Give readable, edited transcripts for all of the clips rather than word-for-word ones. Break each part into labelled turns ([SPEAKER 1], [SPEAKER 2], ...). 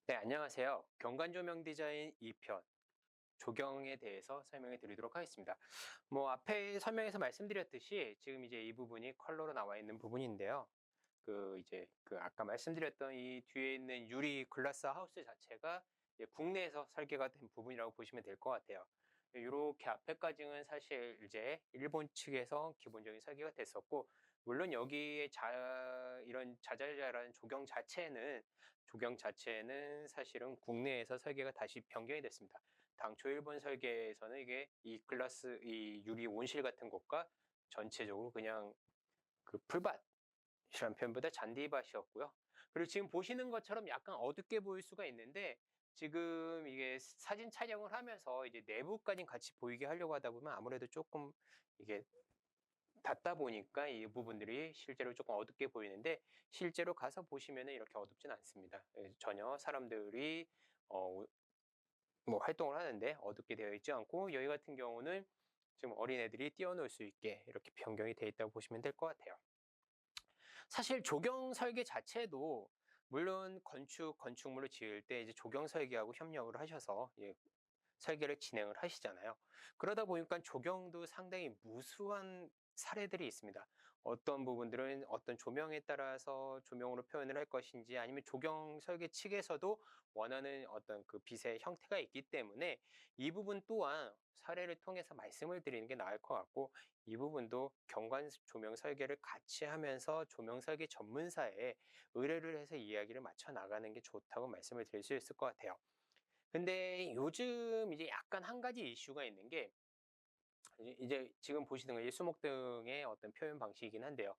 [SPEAKER 1] 네, 안녕하세요. 경관조명 디자인 2편 조경에 대해서 설명해 드리도록 하겠습니다. 앞에 설명에서 말씀드렸듯이 지금 이제 이 부분이 컬러로 나와 있는 부분인데요. 아까 말씀드렸던 이 뒤에 있는 유리 글라스 하우스 자체가 이제 국내에서 설계가 된 부분이라고 보시면 될 것 같아요. 이렇게 앞에까지는 사실 이제 일본 측에서 기본적인 설계가 됐었고, 물론 여기에 이런 자잘자잘한 조경 자체는 사실은 국내에서 설계가 다시 변경이 됐습니다. 당초 일본 설계에서는 이게 이 유리 온실 같은 곳과 전체적으로 그냥 그 풀밭이라는 표현보다 잔디밭이었고요. 그리고 지금 보시는 것처럼 약간 어둡게 보일 수가 있는데, 지금 이게 사진 촬영을 하면서 이제 내부까지 같이 보이게 하려고 하다 보면 아무래도 조금 이게 닿다 보니까 이 부분들이 실제로 조금 어둡게 보이는데, 실제로 가서 보시면 이렇게 어둡진 않습니다. 전혀 사람들이 어, 활동을 하는데 어둡게 되어 있지 않고, 여기 같은 경우는 지금 어린애들이 뛰어놀 수 있게 이렇게 변경이 되어 있다고 보시면 될 것 같아요. 사실 조경 설계 자체도 물론 건축물을 지을 때 이제 조경 설계하고 협력을 하셔서 설계를 진행을 하시잖아요. 그러다 보니까 조경도 상당히 무수한 사례들이 있습니다. 어떤 부분들은 어떤 조명에 따라서 조명으로 표현을 할 것인지, 아니면 조경 설계 측에서도 원하는 어떤 그 빛의 형태가 있기 때문에 이 부분 또한 사례를 통해서 말씀을 드리는 게 나을 것 같고, 이 부분도 경관 조명 설계를 같이 하면서 조명 설계 전문사에 의뢰를 해서 이야기를 맞춰 나가는 게 좋다고 말씀을 드릴 수 있을 것 같아요. 근데 요즘 이제 약간 한 가지 이슈가 있는 게, 이제 지금 보시는 건 수목등의 어떤 표현 방식이긴 한데요.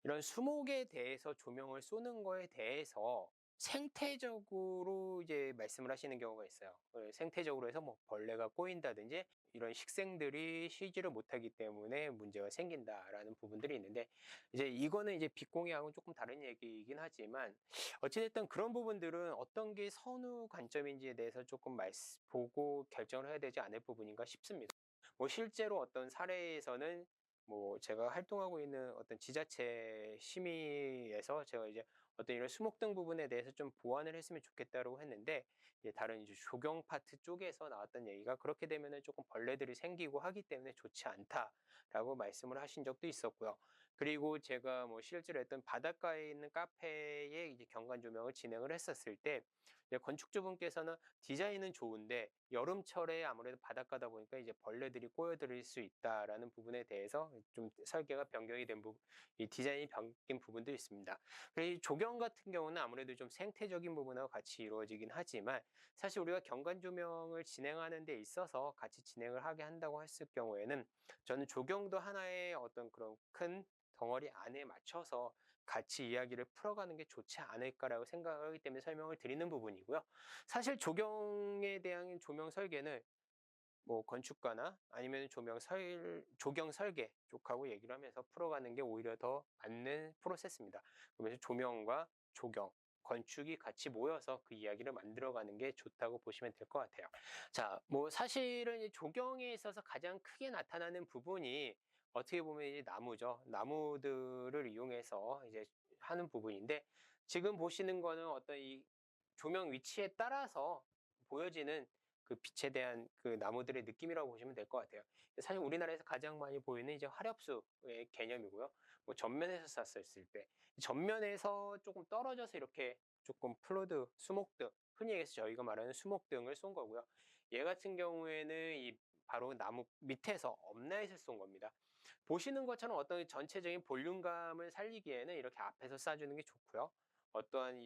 [SPEAKER 1] 이런 수목에 대해서 조명을 쏘는 거에 대해서 생태적으로 이제 말씀을 하시는 경우가 있어요. 생태적으로 해서 벌레가 꼬인다든지 이런 식생들이 쉬지를 못하기 때문에 문제가 생긴다라는 부분들이 있는데, 이제 이거는 이제 빛공유하고는 조금 다른 얘기이긴 하지만, 어찌됐든 그런 부분들은 어떤 게 선후 관점인지에 대해서 조금 보고 결정을 해야 되지 않을 부분인가 싶습니다. 실제로 어떤 사례에서는 제가 활동하고 있는 어떤 지자체 심의에서 제가 이제 어떤 이런 수목등 부분에 대해서 좀 보완을 했으면 좋겠다고 했는데, 이제 다른 이제 조경 파트 쪽에서 나왔던 얘기가 그렇게 되면은 조금 벌레들이 생기고 하기 때문에 좋지 않다라고 말씀을 하신 적도 있었고요. 그리고 제가 실제로 했던 바닷가에 있는 카페에 이제 경관 조명을 진행을 했었을 때, 이제 건축주분께서는 디자인은 좋은데 여름철에 아무래도 바닷가다 보니까 이제 벌레들이 꼬여들 수 있다라는 부분에 대해서 좀 설계가 변경이 된 부분, 이 디자인이 바뀐 부분도 있습니다. 그리고 이 조경 같은 경우는 아무래도 좀 생태적인 부분하고 같이 이루어지긴 하지만, 사실 우리가 경관 조명을 진행하는 데 있어서 같이 진행을 하게 한다고 했을 경우에는, 저는 조경도 하나의 어떤 그런 큰 덩어리 안에 맞춰서 같이 이야기를 풀어가는 게 좋지 않을까라고 생각하기 때문에 설명을 드리는 부분이고요. 사실 조경에 대한 조명 설계는 건축가나 아니면 조경 설계 쪽하고 얘기를 하면서 풀어가는 게 오히려 더 맞는 프로세스입니다. 그러면서 조명과 조경, 건축이 같이 모여서 그 이야기를 만들어가는 게 좋다고 보시면 될 것 같아요. 자, 사실은 이 조경에 있어서 가장 크게 나타나는 부분이 어떻게 보면 이제 나무죠. 나무들을 이용해서 이제 하는 부분인데, 지금 보시는 거는 어떤 이 조명 위치에 따라서 보여지는 그 빛에 대한 그 나무들의 느낌이라고 보시면 될 것 같아요. 사실 우리나라에서 가장 많이 보이는 이제 화렵수의 개념이고요. 전면에서 쐈었을 때, 전면에서 조금 떨어져서 이렇게 조금 수목등, 흔히 해서 저희가 말하는 수목등을 쏜 거고요. 얘 같은 경우에는 이 바로 나무 밑에서 엄나잇을 쏜 겁니다. 보시는 것처럼 어떤 전체적인 볼륨감을 살리기에는 이렇게 앞에서 쏴주는 게 좋고요. 어떠한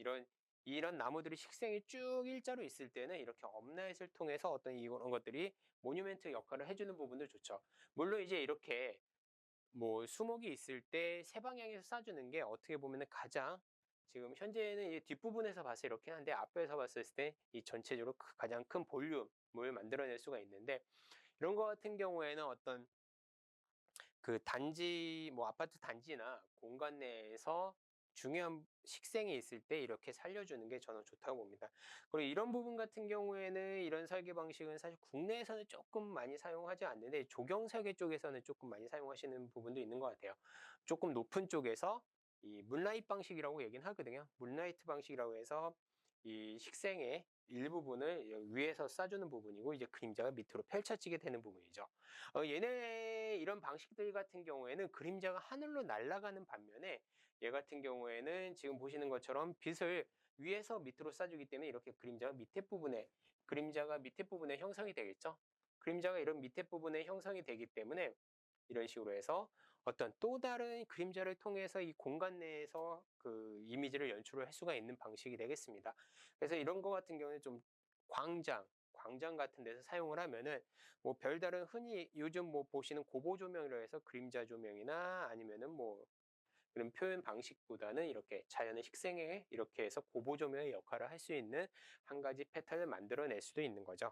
[SPEAKER 1] 이런 나무들이 식생이 쭉 일자로 있을 때는 이렇게 업라잇을 통해서 어떤 이런 것들이 모뉴멘트 역할을 해주는 부분도 좋죠. 물론 이제 이렇게 수목이 있을 때 세 방향에서 쏴주는 게 어떻게 보면은 가장, 지금 현재는 이 뒷부분에서 봤을 때 이렇긴 한데, 앞에서 봤을 때 이 전체적으로 가장 큰 볼륨을 만들어낼 수가 있는데, 이런 거 같은 경우에는 어떤 그 단지, 아파트 단지나 공간 내에서 중요한 식생이 있을 때 이렇게 살려주는 게 저는 좋다고 봅니다. 그리고 이런 부분 같은 경우에는 이런 설계 방식은 사실 국내에서는 조금 많이 사용하지 않는데, 조경 설계 쪽에서는 조금 많이 사용하시는 부분도 있는 것 같아요. 조금 높은 쪽에서 이 문라이트 방식이라고 얘기는 하거든요. 문라이트 방식이라고 해서 이 식생의 일부분을 위에서 쏴주는 부분이고 이제 그림자가 밑으로 펼쳐지게 되는 부분이죠. 얘네 이런 방식들 같은 경우에는 그림자가 하늘로 날아가는 반면에 얘 같은 경우에는 지금 보시는 것처럼 빛을 위에서 밑으로 쏴주기 때문에 이렇게 그림자가 밑에 부분에 형성이 되겠죠. 그림자가 이런 밑에 부분에 형성이 되기 때문에 이런 식으로 해서 어떤 또 다른 그림자를 통해서 이 공간 내에서 그 이미지를 연출을 할 수가 있는 방식이 되겠습니다. 그래서 이런 거 같은 경우는 좀 광장 같은 데서 사용을 하면은 뭐 별다른 흔히 요즘 뭐 보시는 고보 조명이라 해서 그림자 조명이나 아니면은 뭐 그런 표현 방식보다는 이렇게 자연의 식생에 이렇게 해서 고보 조명의 역할을 할 수 있는 한 가지 패턴을 만들어낼 수도 있는 거죠.